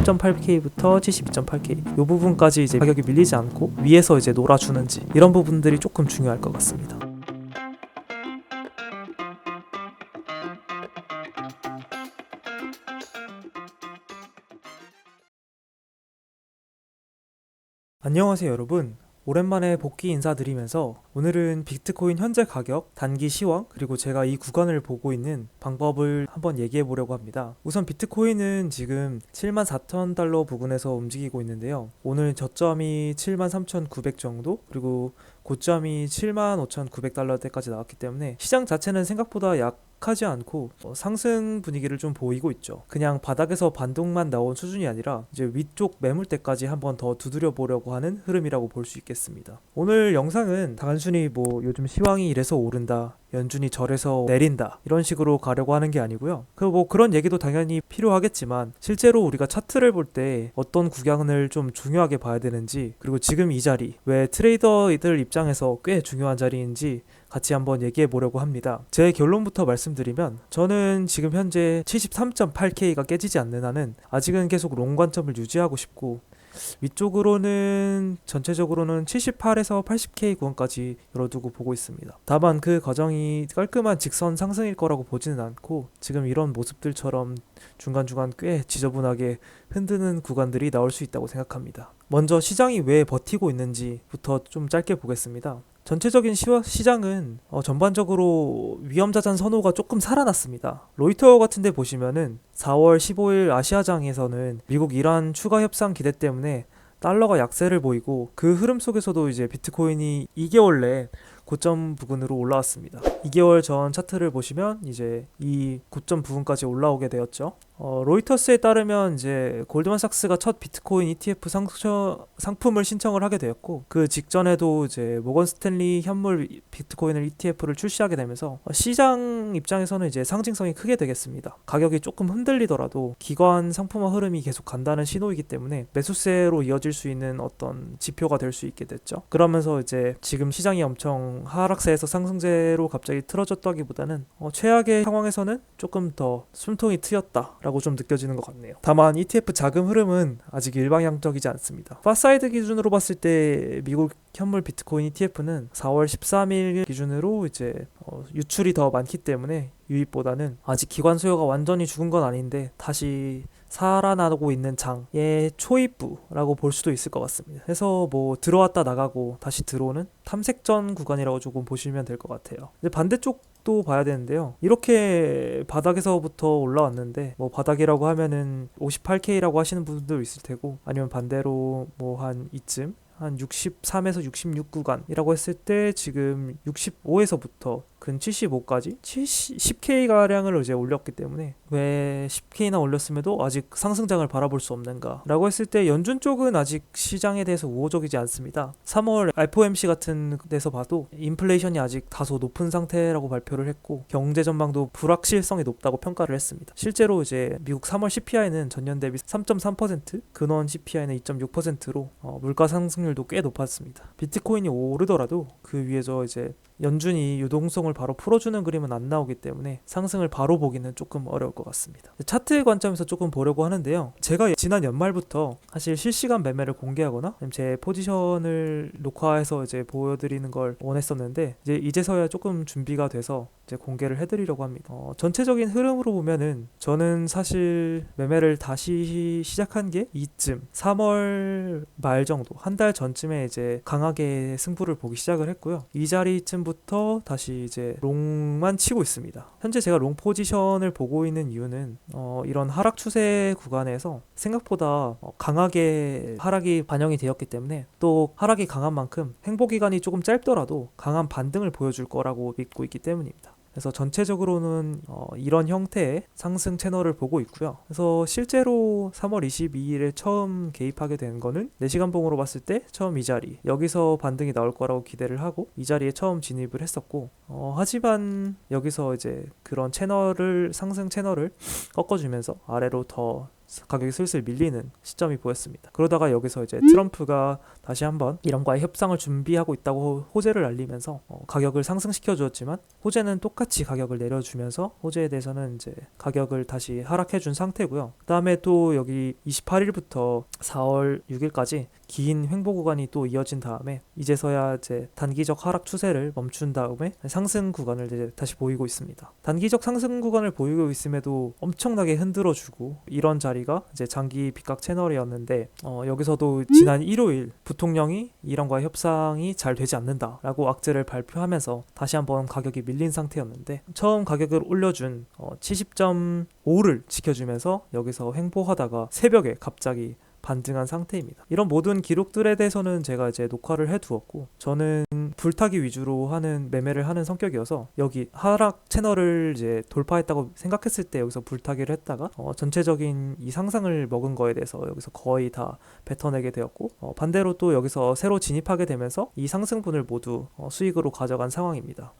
73.8K부터 72.8K 이 부분까지 이제 가격이 밀리지 않고 위에서 이제 놀아주는지 이런 부분들이 조금 중요할 것 같습니다. 안녕하세요 여러분. 오랜만에 복귀 인사드리면서 오늘은 비트코인 현재 가격, 단기 시황, 그리고 제가 이 구간을 보고 있는 방법을 한번 얘기해 보려고 합니다. 우선 비트코인은 지금 74,000달러 부근에서 움직이고 있는데요. 오늘 저점이 73,900 정도, 그리고 고점이 75,900달러대까지 나왔기 때문에 시장 자체는 생각보다 약하지 않고 상승 분위기를 좀 보이고 있죠. 그냥 바닥에서 반동만 나온 수준이 아니라 이제 위쪽 매물대까지 한번 더 두드려 보려고 하는 흐름이라고 볼 수 있겠습니다. 오늘 영상은 단순히 뭐 요즘 시황이 이래서 오른다, 연준이 저래서 내린다 이런 식으로 가려고 하는 게 아니고요. 뭐 그런 얘기도 당연히 필요하겠지만 실제로 우리가 차트를 볼 때 어떤 구간을 좀 중요하게 봐야 되는지, 그리고 지금 이 자리 왜 트레이더들 입장에서 꽤 중요한 자리인지 같이 한번 얘기해 보려고 합니다. 제 결론부터 말씀드리면 저는 지금 현재 73.8K가 깨지지 않는 한은 아직은 계속 롱 관점을 유지하고 싶고, 위쪽으로는 전체적으로는 78에서 80K 구간까지 열어두고 보고 있습니다. 다만 그 과정이 깔끔한 직선 상승일 거라고 보지는 않고 지금 이런 모습들처럼 중간중간 꽤 지저분하게 흔드는 구간들이 나올 수 있다고 생각합니다. 먼저 시장이 왜 버티고 있는지부터 좀 짧게 보겠습니다. 전체적인 시장은 전반적으로 위험자산 선호가 조금 살아났습니다. 로이터 같은 데 보시면은 4월 15일 아시아장에서는 미국 이란 추가 협상 기대 때문에 달러가 약세를 보이고, 그 흐름 속에서도 이제 비트코인이 2개월 내에 고점 부근으로 올라왔습니다. 2개월 전 차트를 보시면 이제 이 고점 부근까지 올라오게 되었죠. 로이터스에 따르면 이제 골드만삭스가 첫 비트코인 ETF 상품을 신청을 하게 되었고, 그 직전에도 이제 모건 스탠리 현물 비트코인을 ETF를 출시하게 되면서 시장 입장에서는 이제 상징성이 크게 되겠습니다. 가격이 조금 흔들리더라도 기관 상품화 흐름이 계속 간다는 신호이기 때문에 매수세로 이어질 수 있는 어떤 지표가 될 수 있게 됐죠. 그러면서 이제 지금 시장이 엄청 하락세에서 상승세로 갑자기 틀어졌다기보다는 최악의 상황에서는 조금 더 숨통이 트였다라고 좀 느껴지는 것 같네요. 다만 ETF 자금 흐름은 아직 일방향적이지 않습니다. 파사이드 기준으로 봤을 때 미국 현물 비트코인 ETF는 4월 13일 기준으로 이제 유출이 더 많기 때문에 유입보다는 아직 기관 수요가 완전히 죽은 건 아닌데 다시 살아나고 있는 장의 초입부라고 볼 수도 있을 것 같습니다. 그래서 뭐 들어왔다 나가고 다시 들어오는 탐색전 구간이라고 조금 보시면 될 것 같아요. 이제 반대쪽도 봐야 되는데요. 이렇게 바닥에서부터 올라왔는데 뭐 바닥이라고 하면은 58K라고 하시는 분들도 있을 테고, 아니면 반대로 뭐 한 이쯤 한 63에서 66 구간이라고 했을 때 지금 65에서부터 근 75까지 10K가량을 이제 올렸기 때문에 왜 10K나 올렸음에도 아직 상승장을 바라볼 수 없는가 라고 했을 때 연준 쪽은 아직 시장에 대해서 우호적이지 않습니다. 3월 FOMC 같은 데서 봐도 인플레이션이 아직 다소 높은 상태라고 발표를 했고, 경제 전망도 불확실성이 높다고 평가를 했습니다. 실제로 이제 미국 3월 CPI는 전년 대비 3.3%, 근원 CPI는 2.6%로 물가 상승률도 꽤 높았습니다. 비트코인이 오르더라도 그 위에서 이제 연준이 유동성을 바로 풀어주는 그림은 안 나오기 때문에 상승을 바로 보기는 조금 어려울 것 같습니다. 차트의 관점에서 조금 보려고 하는데요. 제가 지난 연말부터 사실 실시간 매매를 공개하거나 제 포지션을 녹화해서 이제 보여드리는 걸 원했었는데 이제서야 조금 준비가 돼서 이제 공개를 해드리려고 합니다. 전체적인 흐름으로 보면은 저는 사실 매매를 다시 시작한 게 이쯤 3월 말 정도, 한 달 전쯤에 이제 강하게 승부를 보기 시작을 했고요. 이 자리쯤부터 다시 이제 롱만 치고 있습니다. 현재 제가 롱 포지션을 보고 있는 이유는 이런 하락 추세 구간에서 생각보다 강하게 하락이 반영이 되었기 때문에, 또 하락이 강한 만큼 행보 기간이 조금 짧더라도 강한 반등을 보여줄 거라고 믿고 있기 때문입니다. 그래서 전체적으로는 이런 형태의 상승 채널을 보고 있고요. 그래서 실제로 3월 22일에 처음 개입하게 된 거는 4시간 봉으로 봤을 때 처음 이 자리, 여기서 반등이 나올 거라고 기대를 하고 이 자리에 처음 진입을 했었고, 하지만 여기서 이제 그런 상승 채널을 꺾어주면서 아래로 더 가격이 슬슬 밀리는 시점이 보였습니다. 그러다가 여기서 이제 트럼프가 다시 한번 이런과의 협상을 준비하고 있다고 호재를 알리면서 가격을 상승시켜 주었지만 호재는 똑같이 가격을 내려주면서 호재에 대해서는 이제 가격을 다시 하락해 준 상태고요. 그다음에 또 여기 28일부터 4월 6일까지 긴 횡보 구간이 또 이어진 다음에 이제서야 이제 단기적 하락 추세를 멈춘 다음에 상승 구간을 이제 다시 보이고 있습니다. 단기적 상승 구간을 보이고 있음에도 엄청나게 흔들어주고 이런 자리가 이제 장기 빅각 채널이었는데 여기서도 지난 일요일 부통령이 이란과의 협상이 잘 되지 않는다라고 악재를 발표하면서 다시 한번 가격이 밀린 상태였는데 처음 가격을 올려준 70.5를 지켜주면서 여기서 횡보하다가 새벽에 갑자기 반등한 상태입니다. 이런 모든 기록들에 대해서는 제가 이제 녹화를 해두었고 저는 불타기 위주로 하는 매매를 하는 성격이어서 여기 하락 채널을 이제 돌파했다고 생각했을 때 여기서 불타기를 했다가 전체적인 이 상상을 먹은 거에 대해서 여기서 거의 다 뱉어내게 되었고 반대로 또 여기서 새로 진입하게 되면서 이 상승분을 모두 수익으로 가져간 상황입니다.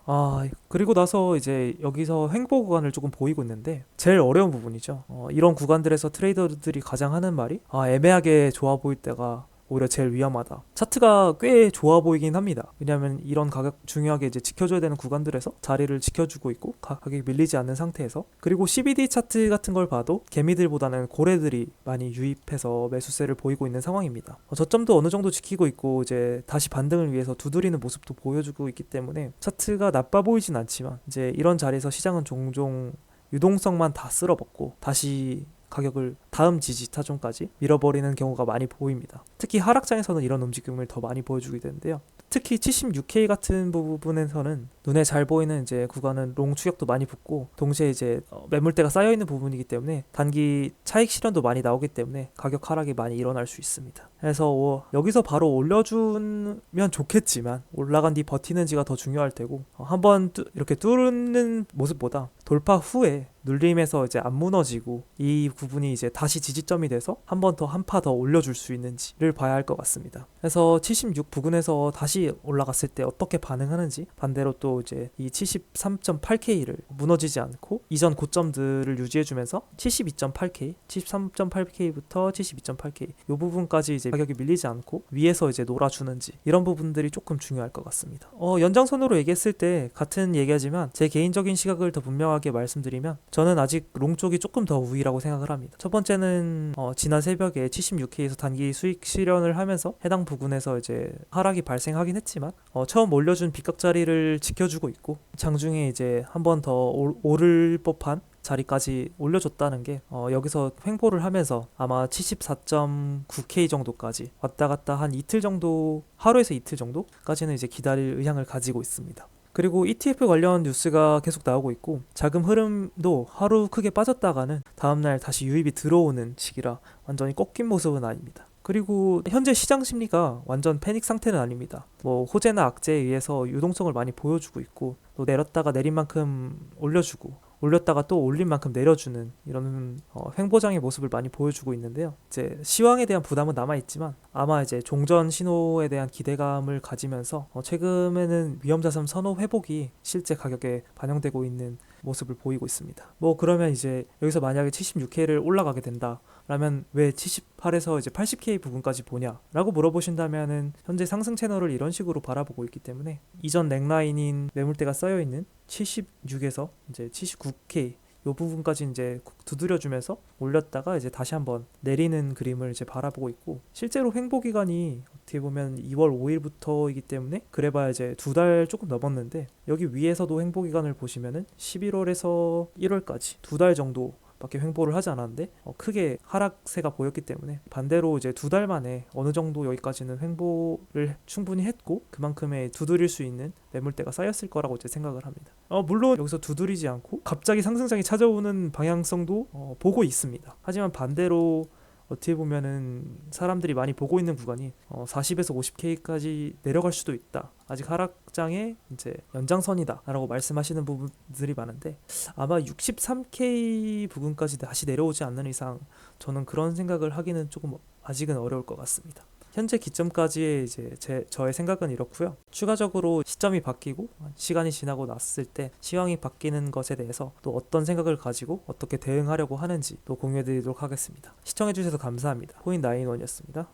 그리고 나서 이제 여기서 횡보 구간을 조금 보이고 있는데 제일 어려운 부분이죠. 이런 구간들에서 트레이더들이 가장 하는 말이 애매하게 좋아 보일 때가 오히려 제일 위험하다. 차트가 꽤 좋아 보이긴 합니다. 왜냐하면 이런 가격 중요하게 이제 지켜줘야 되는 구간들에서 자리를 지켜주고 있고 가격이 밀리지 않는 상태에서 그리고 CBD 차트 같은 걸 봐도 개미들보다는 고래들이 많이 유입해서 매수세를 보이고 있는 상황입니다. 저점도 어느 정도 지키고 있고 이제 다시 반등을 위해서 두드리는 모습도 보여주고 있기 때문에 차트가 나빠 보이진 않지만 이제 이런 자리에서 시장은 종종 유동성만 다 쓸어먹고 다시 가격을 다음 지지 타점까지 밀어버리는 경우가 많이 보입니다. 특히 하락장에서는 이런 움직임을 더 많이 보여주게 되는데요. 특히 76K 같은 부분에서는 눈에 잘 보이는 이제 구간은 롱 추격도 많이 붙고 동시에 이제 매물대가 쌓여 있는 부분이기 때문에 단기 차익 실현도 많이 나오기 때문에 가격 하락이 많이 일어날 수 있습니다. 그래서 여기서 바로 올려주면 좋겠지만 올라간 뒤 버티는지가 더 중요할 테고 한번 이렇게 뚫는 모습보다 돌파 후에 눌림에서 이제 안 무너지고 이 부분이 이제 다시 지지점이 돼서 한 번 더 한 파 더 올려줄 수 있는지를 봐야 할 것 같습니다. 그래서 76 부근에서 다시 올라갔을 때 어떻게 반응하는지 반대로 또 이제 이 73.8K를 무너지지 않고 이전 고점들을 유지해주면서 72.8K, 73.8K부터 72.8K 이 부분까지 이제 가격이 밀리지 않고 위에서 이제 놀아주는지 이런 부분들이 조금 중요할 것 같습니다. 연장선으로 얘기했을 때 같은 얘기하지만 제 개인적인 시각을 더 분명하게 말씀드리면 저는 아직 롱 쪽이 조금 더 우위라고 생각을 합니다. 첫 번째는 지난 새벽에 76K에서 단기 수익 실현을 하면서 해당 부근에서 이제 하락이 발생하긴 했지만 처음 올려준 빗각 자리를 지켜주고 있고 장중에 이제 한 번 더 오를 법한 자리까지 올려줬다는 게 여기서 횡보를 하면서 아마 74.9K 정도까지 왔다 갔다 한 이틀 정도 하루에서 이틀 정도까지는 이제 기다릴 의향을 가지고 있습니다. 그리고 ETF 관련 뉴스가 계속 나오고 있고 자금 흐름도 하루 크게 빠졌다가는 다음날 다시 유입이 들어오는 시기라 완전히 꺾인 모습은 아닙니다. 그리고 현재 시장 심리가 완전 패닉 상태는 아닙니다. 호재나 악재에 의해서 유동성을 많이 보여주고 있고 또 내렸다가 내린 만큼 올려주고 올렸다가 또 올린 만큼 내려주는 이런 횡보장의 모습을 많이 보여주고 있는데요. 이제 시황에 대한 부담은 남아있지만 아마 이제 종전 신호에 대한 기대감을 가지면서 최근에는 위험자산 선호 회복이 실제 가격에 반영되고 있는 모습을 보이고 있습니다. 그러면 이제 여기서 만약에 76K를 올라가게 된다 라면 왜 78에서 이제 80K 부분까지 보냐라고 물어보신다면은 현재 상승 채널을 이런 식으로 바라보고 있기 때문에 이전 넥라인인 매물대가 쌓여있는 76에서 이제 79K 요 부분까지 이제 두드려주면서 올렸다가 이제 다시 한번 내리는 그림을 이제 바라보고 있고 실제로 횡보 기간이 어떻게 보면 2월 5일부터이기 때문에 그래봐야 이제 2달 조금 넘었는데 여기 위에서도 횡보 기간을 보시면은 11월에서 1월까지 2달 정도 밖에 횡보를 하지 않았는데 크게 하락세가 보였기 때문에 반대로 이제 2달 만에 어느 정도 여기까지는 횡보를 충분히 했고 그만큼의 두드릴 수 있는 매물대가 쌓였을 거라고 이제 생각을 합니다. 물론 여기서 두드리지 않고 갑자기 상승장이 찾아오는 방향성도 보고 있습니다. 하지만 반대로 어떻게 보면은 사람들이 많이 보고 있는 구간이 40에서 50K까지 내려갈 수도 있다. 아직 하락장의 이제 연장선이다라고 말씀하시는 부분들이 많은데 아마 63K 부분까지 다시 내려오지 않는 이상 저는 그런 생각을 하기는 조금 아직은 어려울 것 같습니다. 현재 기점까지의 이제 저의 생각은 이렇고요. 추가적으로 시점이 바뀌고 시간이 지나고 났을 때 시황이 바뀌는 것에 대해서 또 어떤 생각을 가지고 어떻게 대응하려고 하는지 또 공유해 드리도록 하겠습니다. 시청해 주셔서 감사합니다. 코인911이었습니다.